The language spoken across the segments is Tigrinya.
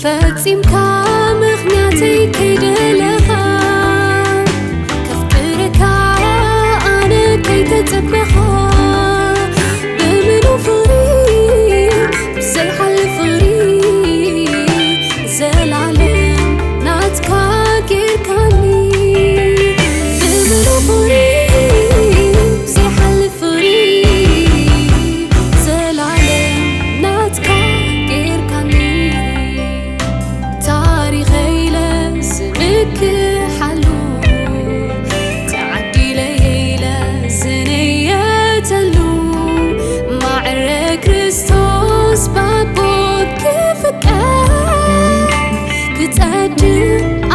ፈጺምካ ምኽንያተይ ከይደለኻ ከፍቅረካ ኣነ ከይተጸበኻ ብምሉእ ፍቕሪ ብዘይሓልፍ ፍቕሪ ዘላለም ናትካ ጌርካኒ ብምሉእ ፍቕሪ ብዘይሓልፍ ፍቕሪ ዘላለም ናትካ ጌርካኒ ታሪኸይ ለዝንክሓሉ ተዓዲለይ ለዝነየተሉ ማዕረ ክርስቶስ ባቦት ክፍቀር ክጸድቕ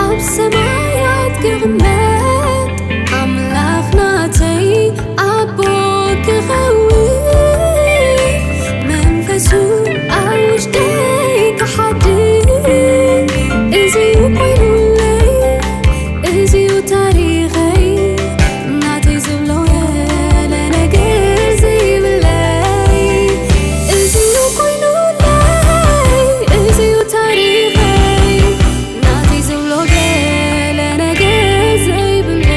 ኣብ ሰማያት ክቕመጥ ኣምላኽ ናተይ ኣቦት ክኸውን መንፈሱ ኣብ ውሽጠይ ክሓድር እዚዩ ኮይኑለይ እዚዩ ታሪኸይ ናተይ ዝብሎ ገለ ነገር ዘይብለይ እዚዩ ኮይኑለይ እዚዩ ታሪኸይ ናተይ ዝብሎ ገለ ነገር ዘይብለይ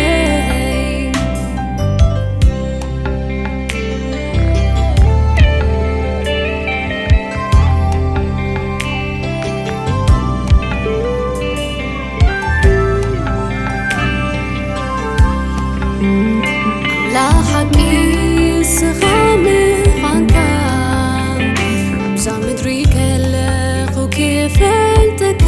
ለሓቂ ስኻ ምዃንካ ኣብዛ ምድሪ ከለኹ ክፈልጠካ